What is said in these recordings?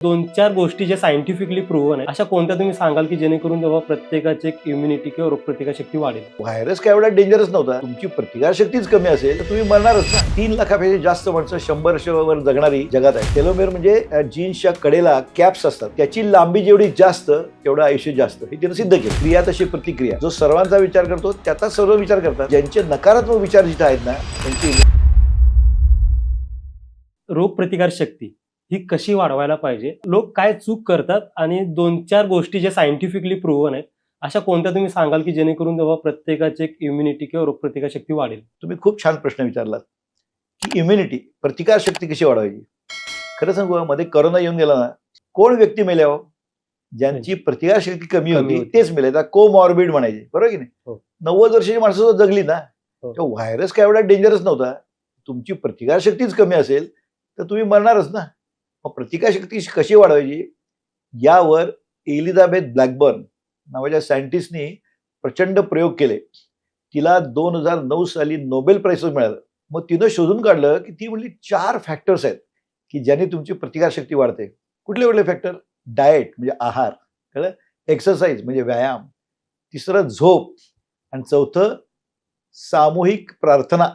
2-4 गोष्टी ज्या scientifically proven आहे, अशा कोणत्या तुम्ही सांगाल की जेणेकरून तेव्हा प्रत्येकाची एक इम्युनिटी किंवा रोगप्रतिकारशक्ती वाढेल? व्हायरस काय एवढा डेंजरस नव्हता. तुमची प्रतिकारशक्तीच कमी असेल तर तुम्ही मरणारच ना. 3 लाखापेक्षा जास्त माणसं 100 वर्षावर जगणारी जगात आहे. टेलोमेर म्हणजे जीन्सच्या कडेला कॅप्स असतात. त्याची लांबी जेवढी जास्त तेवढं आयुष्य जास्त, हे तिने सिद्ध केलं. क्रिया तशी प्रतिक्रिया. जो सर्वांचा विचार करतो त्याचा सर्व विचार करतात. ज्यांचे नकारात्मक विचार जिथे आहेत ना त्यांची रोगप्रतिकारशक्ती ही कशी वाढवायला पाहिजे? लोक काय चूक करतात आणि 2-4 गोष्टी ज्या सायंटिफिकली प्रूव्हन आहेत, अशा कोणत्या तुम्ही सांगाल की जेणेकरून तेव्हा प्रत्येकाची एक इम्युनिटी किंवा रोगप्रतिकारशक्ती वाढेल? तुम्ही खूप छान प्रश्न विचारलात की इम्युनिटी प्रतिकारशक्ती कशी वाढवायची. खरं सांगू, मध्ये करोना येऊन गेला ना, कोण व्यक्ती मेल्या हो? ज्यांची प्रतिकारशक्ती कमी होती तेच मेले. त्या कोमॉर्बिड म्हणायचे, बरोबर की नाही? 90 वर्षाची माणसं सुद्धा जगली ना. तर व्हायरस काय एवढा डेंजरस नव्हता. तुमची प्रतिकारशक्तीच कमी असेल तर तुम्ही मरणारच ना. मग प्रतिकारशक्ती कशी वाढवायची यावर एलिझाबेथ ब्लॅकबर्न नावाच्या सायंटिस्टनी प्रचंड प्रयोग केले. तिला 2009 साली नोबेल प्राइज मिळालं. मग तिनं शोधून काढलं की ती म्हणली 4 फॅक्टर्स आहेत की ज्याने तुमची प्रतिकारशक्ती वाढते. कुठले कुठले फॅक्टर? डाएट म्हणजे आहार, कळलं, एक्सरसाइज म्हणजे व्यायाम, तिसरं झोप, आणि चौथं सामूहिक प्रार्थना,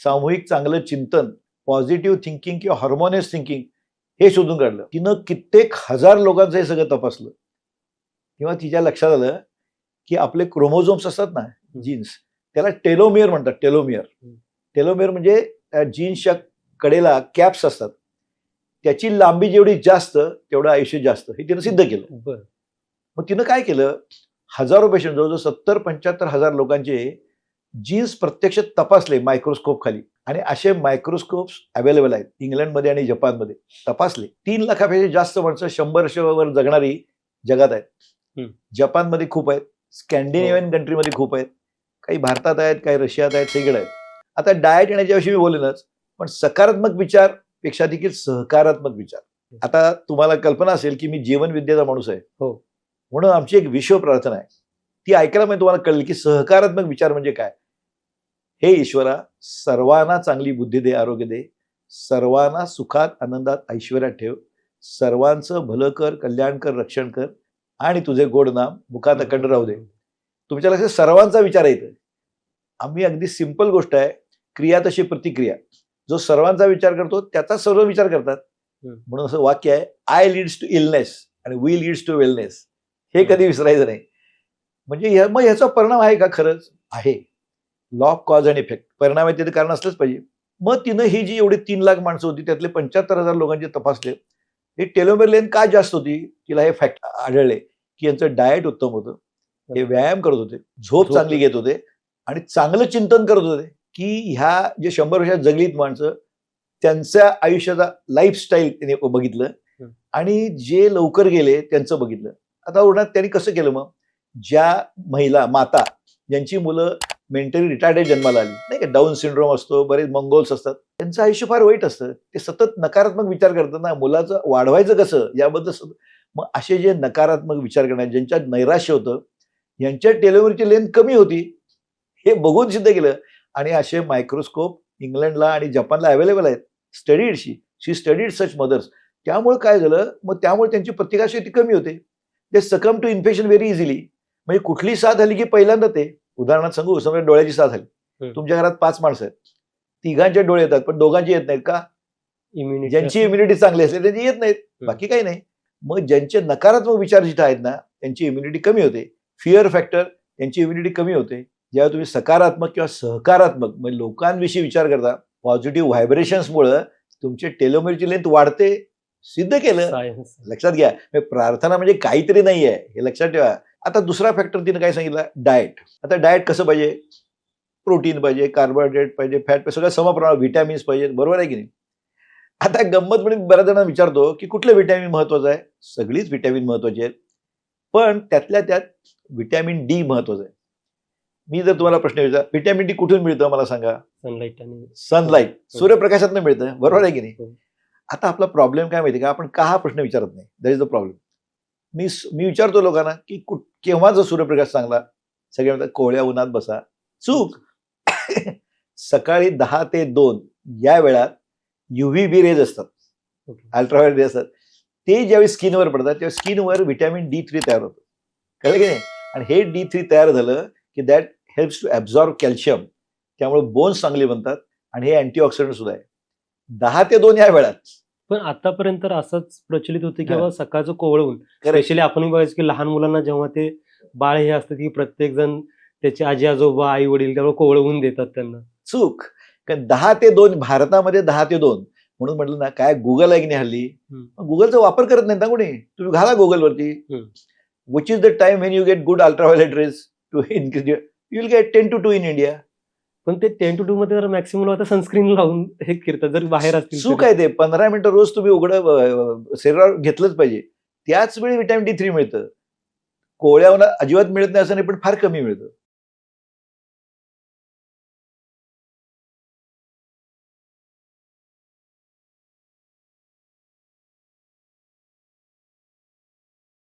सामूहिक चांगलं चिंतन, पॉझिटिव्ह थिंकिंग किंवा हार्मोनियस थिंकिंग, हे शोधून काढलं. तिनं कित्येक हजार लोकांचं हे सगळं तपासलं. तेव्हा तिच्या लक्षात आलं की आपले क्रोमोझोम्स असतात ना, जीन्स, त्याला टेलोमियर म्हणतात. टेलोमियर म्हणजे जीन्सच्या कडेला कॅप्स असतात. त्याची लांबी जेवढी जास्त तेवढं आयुष्य जास्त, हे तिनं सिद्ध केलं. मग तिनं काय केलं, हजारो पेशंट, जवळजवळ 70-75 हजार लोकांचे जीन्स प्रत्यक्ष तपासले मायक्रोस्कोप खाली. आणि असे मायक्रोस्कोप्स अवेलेबल आहेत इंग्लंडमध्ये आणि जपानमध्ये. तपासले. 3 लाखापेक्षा जास्त माणसं 100 वर्षावर जगणारी जगात आहेत. जपानमध्ये खूप आहेत, स्कॅन्डिनेव्हियन कंट्रीमध्ये खूप आहेत, काही भारतात आहेत, काही रशियात आहेत, सगळीकडे आहेत. आता डाएट येण्याच्याविषयी मी बोलेनच, पण सकारात्मक विचार पेक्षा देखील सकारात्मक विचार. आता तुम्हाला कल्पना असेल की मी जीवनविद्येचा माणूस आहे, म्हणून आमची एक विश्व प्रार्थना आहे. ती ऐकायला म्हणजे तुम्हाला कळेल की सकारात्मक विचार म्हणजे काय. हे ईश्वरा, सर्वांना चांगली बुद्धी दे, आरोग्य दे, सर्वांना सुखात आनंदात ऐश्वर्यात ठेव, सर्वांचं भलं कर, कल्याण कर, रक्षण कर, आणि तुझे गोड नाम मुखात अखंड राहू दे. तुमच्या लक्षात सर्वांचा विचार येतो. आम्ही अगदी सिंपल गोष्ट आहे, क्रिया तशी प्रतिक्रिया. जो सर्वांचा विचार करतो त्याचा सर्व विचार करतात. म्हणून असं वाक्य आहे, आय लीड्स टू इलनेस आणि वी लीड्स टू वेलनेस. हे कधी विसरायचं नाही. म्हणजे मग ह्याचा परिणाम आहे का? खरंच आहे. Law of cause and effect, परिणाम आहे ते कारण असलंच पाहिजे. मग तिनं ही जी एवढी 3 लाख माणसं होती त्यातले 75,000 लोकांचे तपासले. हे टेलोमेर लेंथ का जास्त होती, तिला हे फॅक्ट आढळले की यांचं डाएट उत्तम होतं, हे व्यायाम करत होते, झोप चांगली घेत होते, आणि चांगलं चिंतन करत होते की ह्या जे 100 वर्षात जगलीत माणसं त्यांच्या आयुष्याचा लाईफस्टाईल त्यांनी बघितलं, आणि जे लवकर गेले त्यांचं बघितलं. आता उदाहरणार्थ त्यांनी कसं केलं, मग ज्या महिला, माता ज्यांची मुलं मेंटली रिटार्डेड जन्माला आली, नाही का, डाऊन सिंड्रोम असतो, बरेच मंगोल्स असतात, त्यांचं आयुष्य फार वाईट असतं. ते सतत नकारात्मक विचार करतात ना, मुलाचं वाढवायचं कसं याबद्दल. मग असे जे नकारात्मक विचार करणारे, ज्यांच्यात नैराश्य होतं, यांच्या टेलोमेरची लेंथ कमी होती, हे बघून सिद्ध केलं. आणि असे मायक्रोस्कोप इंग्लंडला आणि जपानला अवेलेबल आहेत. स्टडीड शी स्टडीड सच मदर्स. त्यामुळे काय झालं, मग त्यामुळे त्यांची प्रतिकारशक्ती कमी होते. दे सकम टू इन्फेक्शन व्हेरी इझिली. म्हणजे कुठली साथ आली की पहिल्यांदा ते, उदाहरणार्थ सांगू, समजा डोळ्याची साथ आली, तुमच्या घरात 5 माणसं आहेत, तिघांचे डोळे येतात पण दोघांची येत नाहीत का? ज्यांची इम्युनिटी चांगली असते त्यांची येत नाहीत, बाकी काही नाही. मग ज्यांचे नकारात्मक विचार जिथे आहेत ना त्यांची इम्युनिटी कमी होते. फिअर फॅक्टर, यांची इम्युनिटी कमी होते. जेव्हा तुम्ही सकारात्मक किंवा सहकारात्मक म्हणजे लोकांविषयी विचार करता, पॉझिटिव्ह व्हायब्रेशन्समुळे तुमचे टेलोमेरची लेंथ वाढते, सिद्ध केलं. लक्षात घ्या, प्रार्थना म्हणजे काहीतरी नाही आहे, हे लक्षात ठेवा. आता दुसरा फॅक्टर तिने काय सांगितलं, डाएट. आता डाएट कसं पाहिजे? प्रोटीन पाहिजे, कार्बोहायड्रेट पाहिजे, फॅट पाहिजे, सगळं समप्रमाणात, व्हिटॅमिन्स पाहिजे, बरोबर आहे की नाही? आता गंमत म्हणजे बऱ्याच जणांना विचारतो की कुठलं व्हिटॅमिन महत्वाचं आहे. सगळीच व्हिटॅमिन महत्वाची आहेत, पण त्यातल्या त्यात व्हिटॅमिन डी महत्वाचं आहे. मी जर तुम्हाला प्रश्न विचार, व्हिटॅमिन डी कुठून मिळतं मला सांगा? सनलाईट, सूर्यप्रकाशातून मिळतं, बरोबर आहे की नाही? आता आपला प्रॉब्लेम काय माहिती का, आपण का हा प्रश्न विचारत नाही, दॅट इज द प्रॉब्लेम. मी विचारतो लोकांना की केव्हाचा सूर्यप्रकाश चांगला? सगळे म्हणतात कोवळ्या उन्हात बसा. चूक. सकाळी 10 ते 2 या वेळात UVB रेज असतात, अल्ट्राव्हायोलेट रेज असतात. ते ज्यावेळी स्किनवर पडतात तेव्हा स्किनवर व्हिटॅमिन D3 तयार होतं, कळलं की नाही? आणि हे D3 तयार झालं की that helps to absorb calcium, त्यामुळे बोन्स चांगले बनतात आणि हे अँटीऑक्सिडंट सुद्धा आहे. 10 ते 2 या वेळात. पण आतापर्यंत तर असंच प्रचलित होतं की हा. बाबा सकाळचं कोवळून, Correct. स्पेशली आपणही बघायचं की लहान मुलांना जेव्हा ते बाळ हे असतं की प्रत्येक जण त्याचे आजी आजोबा आई वडील त्यामुळे कोवळवून देतात त्यांना. चूक. कारण 10 ते 2 भारतामध्ये 10 ते 2 म्हणून म्हटलं ना, काय गुगल आहे की नाही हल्ली, गुगलचा वापर करत नाही ना कोणी. तुम्ही घाला गुगलवरती, which is the time when you get good ultraviolet rays to increase, you will get 10 to 2 in India. पण ते 10 to 2 मध्ये जर मॅक्सिमम आता सनस्क्रीन लावून हे करतात जर बाहेर असतील चूक तरी. आहे ते. 15 मिनिटं रोज तुम्ही उघडं शरीरावर घेतलंच पाहिजे. त्याच वेळी व्हिटॅमिन D3 मिळतं. कोवळ्यावर अजिबात मिळत नाही असं नाही, पण फार कमी मिळतं.